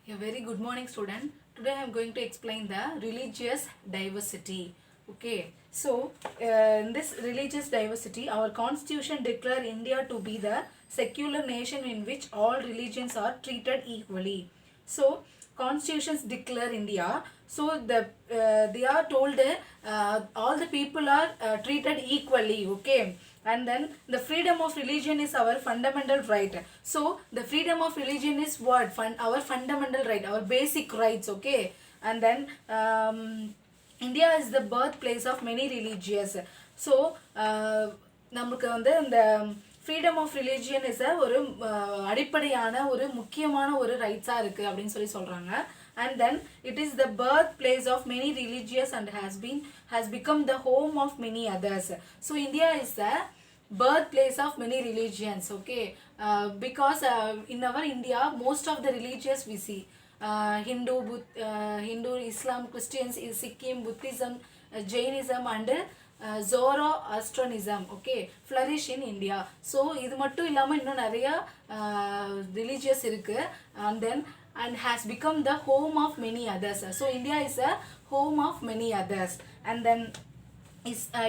A very good morning, student. Today I am going to explain the religious diversity. Okay, so in this religious diversity, our constitution declare India to be the secular nation in which all religions are treated equally. So constitutions declare India. So they are told all the people are treated equally. Okay, and then the freedom of religion is our fundamental right. So the freedom of religion is what our fundamental right, our basic rights. Okay, and then India is the birthplace of many religions. So நமக்கு வந்து இந்த freedom of religion is ஒரு அடிப்படையான ஒரு முக்கியமான ஒரு ரைட்ஸாக இருக்குது அப்படின்னு சொல்கிறாங்க. And then it is the birthplace of many religious and has become the home of many others. So India is the birthplace of many religions. Okay, because in our India most of the religions we see Hindu, Islam, Christians, Sikkim, Buddhism, Jainism and Zoroastrianism, okay, flourish in India. So இது மட்டும் இல்லாமல் இன்னும் நிறைய religious இருக்கு, and has become the home of many others. So India is a home of many others. And then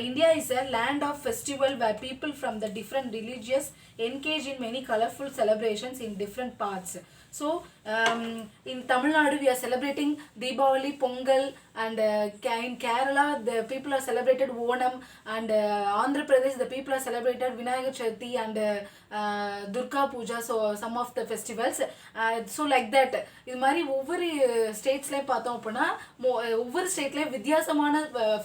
India is a land of festival where people from the different religions engage in many colorful celebrations in different parts. So in Tamil Nadu we are celebrating Deepavali, Pongal, and in Kerala the people are celebrated Onam, and Andhra Pradesh the people are celebrated Vinayak Chaturthi and Durga Puja. So some of the festivals, so like that இது மாதிரி ஒவ்வொரு ஸ்டேட்ஸ்லேயும் பார்த்தோம் அப்படின்னா ஒவ்வொரு ஸ்டேட்லேயும் வித்தியாசமான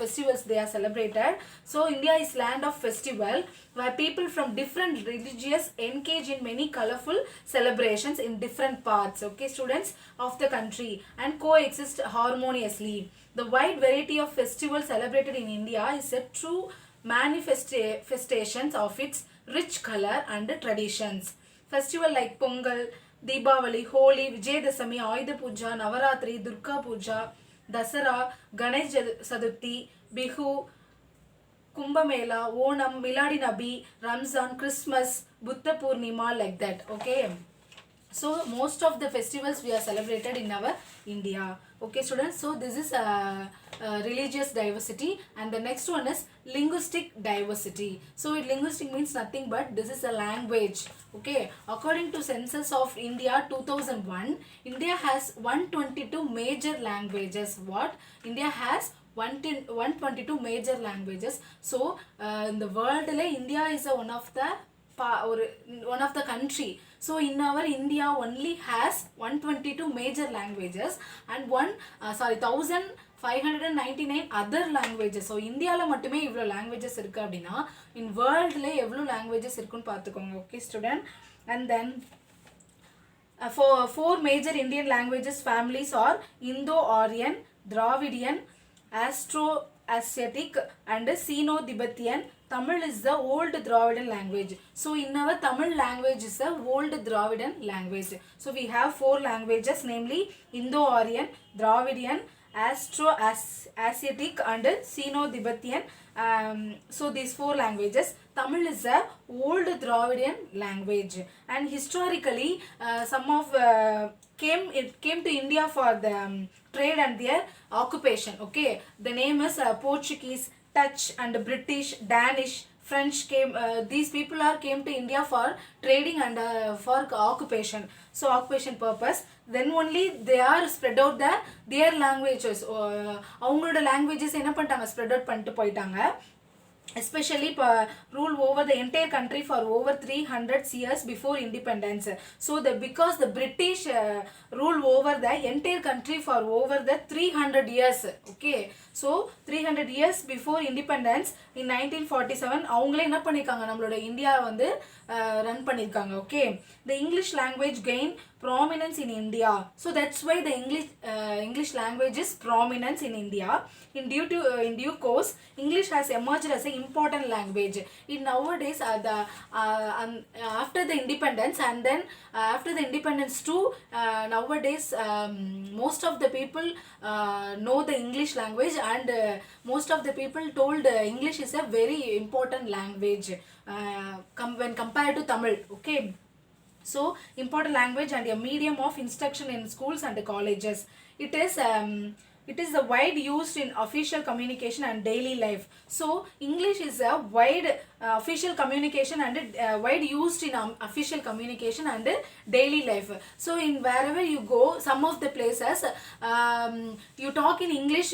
festivals they are celebrated. So India is land of festival where people from different religions engage in many colorful celebrations in different parts, okay students, of the country and coexist harmoniously. The wide variety of festivals celebrated in India is a true manifestations of its rich color and traditions. Festival like Pongal, Deepavali, Holi, Vijayadashami, Ayudha Puja, Navaratri, Durga Puja, Dasara, Ganesh Chaturthi, Bihu, Kumbh Mela, Onam, Miladi Nabi, Ramzan, Christmas, Buddha Purnima, like that. Okay, so most of the festivals we are celebrated in our India. Okay students, so this is religious diversity, and the next one is linguistic diversity. So linguistic means nothing but this is a language. Okay, according to census of India 2001, India has 122 major languages. What? India has 122 major languages. So in the world India is one of the country. So in our India only has 122 major languages and 1599 other languages. So இந்தியால மட்டுமே இவ்வளோ languages இருக்கு அப்படின்னா in worldல எவ்வளோ languages இருக்குன்னு பார்த்துக்கோங்க. Okay student, and then for four major Indian languages families are Indo-Aryan, Dravidian, Austro-Asiatic and Sino-Tibetan. Tamil is the old Dravidian language. So in our Tamil language is the old Dravidian language. So we have four languages, namely Indo-Aryan, Dravidian, Austro-Asiatic and Sino-Tibetan. So these four languages. Tamil is a old Dravidian language, and historically some of came to India for the trade and their occupation. Okay, the name is Portuguese, Dutch and British, Danish, French came. These people came to India for trading and for occupation. So occupation purpose. Then only they are spread out their languages. அவங்களோட languages என்ன பண்ணிட்டாங்க, spread out பண்ணிட்டு போயிட்டாங்க. Especially rule over the entire country for over 300 years before independence. So because the British rule over the entire country for over the 300 years. Okay, so 300 years before independence in 1947 அவங்களே என்ன பண்ணிருக்காங்க, நம்மளோட India வந்து run பண்ணிருக்காங்க. Okay, the English language gained prominence in India. So that's why the English language is prominence in India. In due course, English has emerged as an important language. In nowadays, after the independence, and then after the independence too, nowadays most of the people know the English language, and most of the people told English is a very important language when compared to Tamil. Okay. So important language and a medium of instruction in schools and colleges. It is the wide used in official communication and daily life. So English is a wide official communication and wide used in official communication and daily life. So in wherever you go, some of the places you talk in English,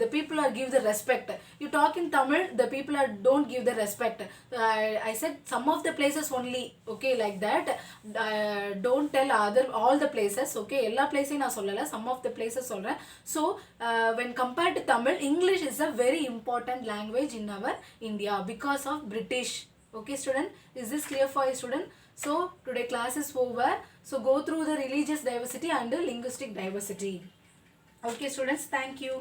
the people are give the respect. You talk in Tamil, the people are don't give the respect. I said some of the places only, okay, like that. Don't tell other all the places, okay. எல்லா பிளேஸையும் நான் சொல்லல, some of the places சொல்றேன். So when compared to Tamil, English is a very important language in our India because of British. Okay student, is this clear for you student? So today class is over. So go through the religious diversity and the linguistic diversity. Okay students, thank you.